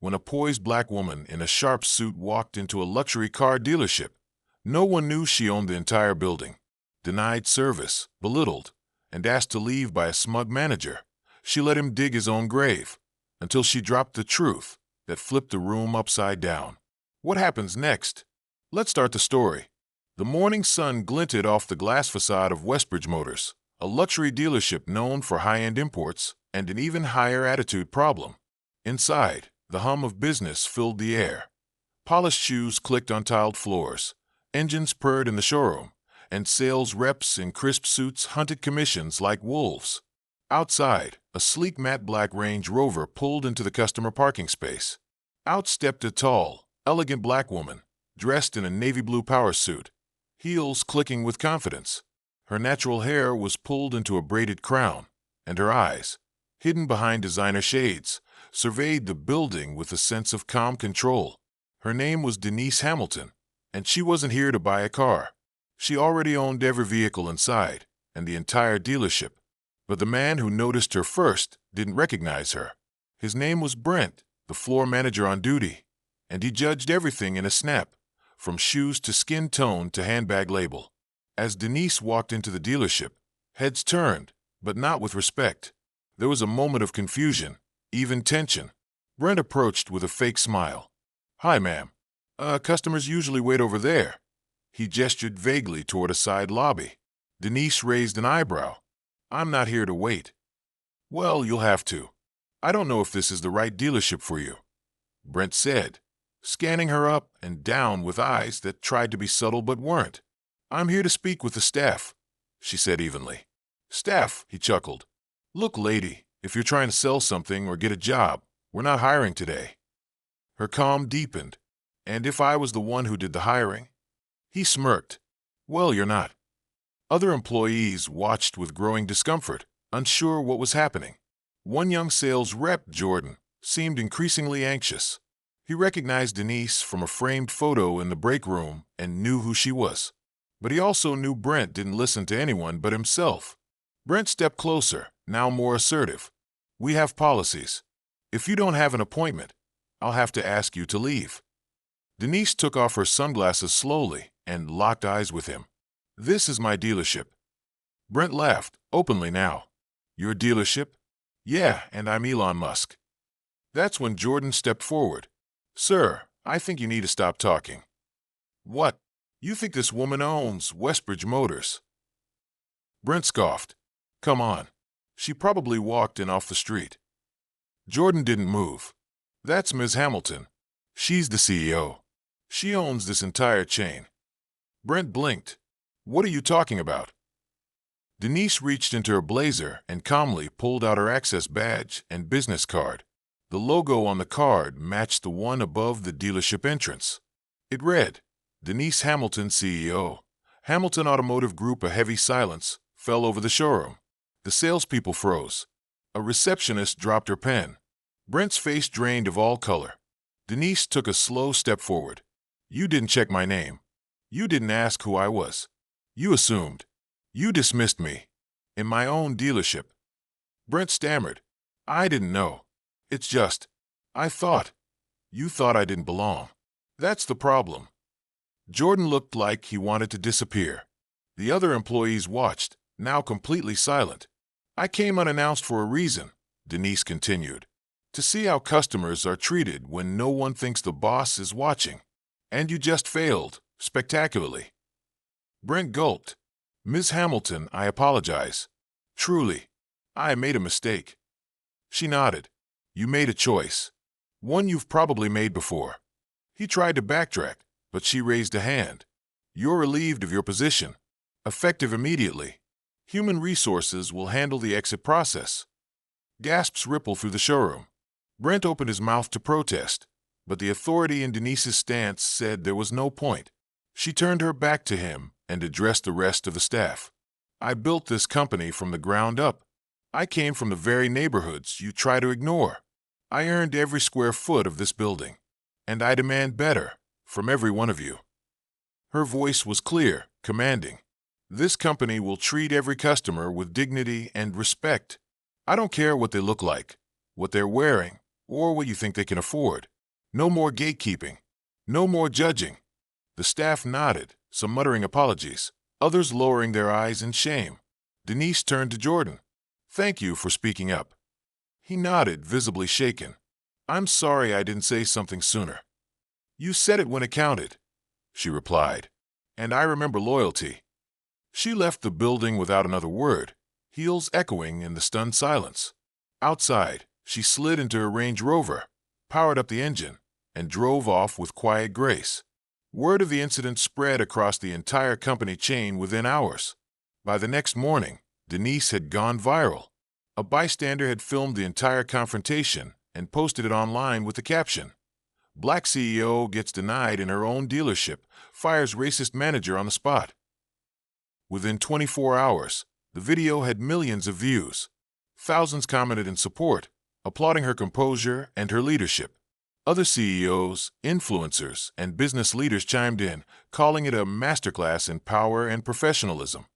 when a poised black woman in a sharp suit walked into a luxury car dealership. No one knew she owned the entire building. Denied service, belittled, and asked to leave by a smug manager. She let him dig his own grave, until she dropped the truth that flipped the room upside down. What happens next? Let's start the story. The morning sun glinted off the glass facade of Westbridge Motors, a luxury dealership known for high-end imports and an even higher attitude problem. Inside, the hum of business filled the air. Polished shoes clicked on tiled floors, engines purred in the showroom, and sales reps in crisp suits hunted commissions like wolves. Outside, a sleek matte black Range Rover pulled into the customer parking space. Out stepped a tall, elegant black woman, dressed in a navy blue power suit, heels clicking with confidence. Her natural hair was pulled into a braided crown, and her eyes, hidden behind designer shades, surveyed the building with a sense of calm control. Her name was Denise Hamilton, and she wasn't here to buy a car. She already owned every vehicle inside, and the entire dealership. But the man who noticed her first didn't recognize her. His name was Brent, the floor manager on duty, and he judged everything in a snap, from shoes to skin tone to handbag label. As Denise walked into the dealership, heads turned, but not with respect. There was a moment of confusion, even tension. Brent approached with a fake smile. "Hi, ma'am. Customers usually wait over there." He gestured vaguely toward a side lobby. Denise raised an eyebrow. "I'm not here to wait." "Well, you'll have to. I don't know if this is the right dealership for you," Brent said, scanning her up and down with eyes that tried to be subtle but weren't. "I'm here to speak with the staff," she said evenly. "Staff," he chuckled. "Look, lady, if you're trying to sell something or get a job, we're not hiring today." Her calm deepened. "And if I was the one who did the hiring?" He smirked. "Well, you're not." Other employees watched with growing discomfort, unsure what was happening. One young sales rep, Jordan, seemed increasingly anxious. He recognized Denise from a framed photo in the break room and knew who she was. But he also knew Brent didn't listen to anyone but himself. Brent stepped closer, now more assertive. "We have policies. If you don't have an appointment, I'll have to ask you to leave." Denise took off her sunglasses slowly and locked eyes with him. "This is my dealership." Brent laughed, openly now. "Your dealership?" "Yeah, and I'm Elon Musk." That's when Jordan stepped forward. "Sir, I think you need to stop talking." "What? You think this woman owns Westbridge Motors?" Brent scoffed. "Come on. She probably walked in off the street." Jordan didn't move. "That's Ms. Hamilton. She's the CEO. She owns this entire chain." Brent blinked. "What are you talking about?" Denise reached into her blazer and calmly pulled out her access badge and business card. The logo on the card matched the one above the dealership entrance. It read, "Denise Hamilton, CEO. Hamilton Automotive Group." A heavy silence fell over the showroom. The salespeople froze. A receptionist dropped her pen. Brent's face drained of all color. Denise took a slow step forward. "You didn't check my name. You didn't ask who I was. You assumed. You dismissed me. In my own dealership." Brent stammered. "I didn't know. It's just, I thought. You thought I didn't belong. That's the problem." Jordan looked like he wanted to disappear. The other employees watched, now completely silent. "I came unannounced for a reason," Denise continued. "To see how customers are treated when no one thinks the boss is watching. And you just failed, spectacularly." Brent gulped. "Ms. Hamilton, I apologize. Truly, I made a mistake." She nodded. "You made a choice. One you've probably made before." He tried to backtrack, but she raised a hand. "You're relieved of your position. Effective immediately. Human resources will handle the exit process." Gasps rippled through the showroom. Brent opened his mouth to protest, but the authority in Denise's stance said there was no point. She turned her back to him and addressed the rest of the staff. "I built this company from the ground up. I came from the very neighborhoods you try to ignore. I earned every square foot of this building, and I demand better from every one of you." Her voice was clear, commanding. "This company will treat every customer with dignity and respect. I don't care what they look like, what they're wearing, or what you think they can afford. No more gatekeeping. No more judging. The staff nodded, some muttering apologies, others lowering their eyes in shame. Denise turned to Jordan. "Thank you for speaking up." He nodded, visibly shaken. "I'm sorry I didn't say something sooner." "You said it when it counted," she replied. "And I remember loyalty." She left the building without another word, heels echoing in the stunned silence. Outside, she slid into her Range Rover, powered up the engine, and drove off with quiet grace. Word of the incident spread across the entire company chain within hours. By the next morning, Denise had gone viral. A bystander had filmed the entire confrontation and posted it online with the caption, "Black CEO gets denied in her own dealership, fires racist manager on the spot." Within 24 hours, the video had millions of views. Thousands commented in support, applauding her composure and her leadership. Other CEOs, influencers, and business leaders chimed in, calling it a masterclass in power and professionalism.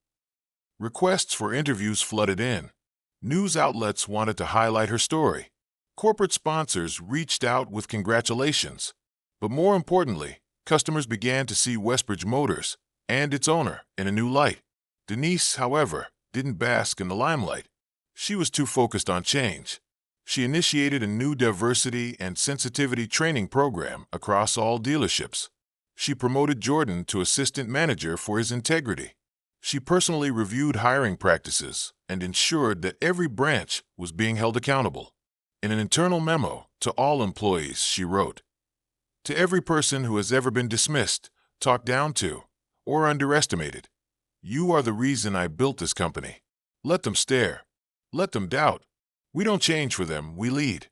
Requests for interviews flooded in. News outlets wanted to highlight her story. Corporate sponsors reached out with congratulations. But more importantly, customers began to see Westbridge Motors and its owner in a new light. Denise, however, didn't bask in the limelight. She was too focused on change. She initiated a new diversity and sensitivity training program across all dealerships. She promoted Jordan to assistant manager for his integrity. She personally reviewed hiring practices and ensured that every branch was being held accountable. In an internal memo to all employees, she wrote, "To every person who has ever been dismissed, talked down to, or underestimated, you are the reason I built this company. Let them stare. Let them doubt. We don't change for them, we lead."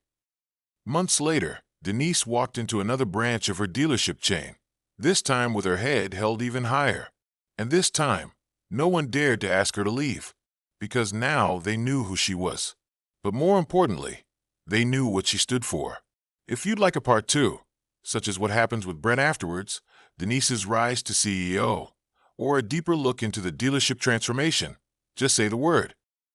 Months later, Denise walked into another branch of her dealership chain, this time with her head held even higher. And this time, no one dared to ask her to leave, because now they knew who she was. But more importantly, they knew what she stood for. If you'd like a part 2, such as what happens with Brent afterwards, Denise's rise to CEO, or a deeper look into the dealership transformation, just say the word.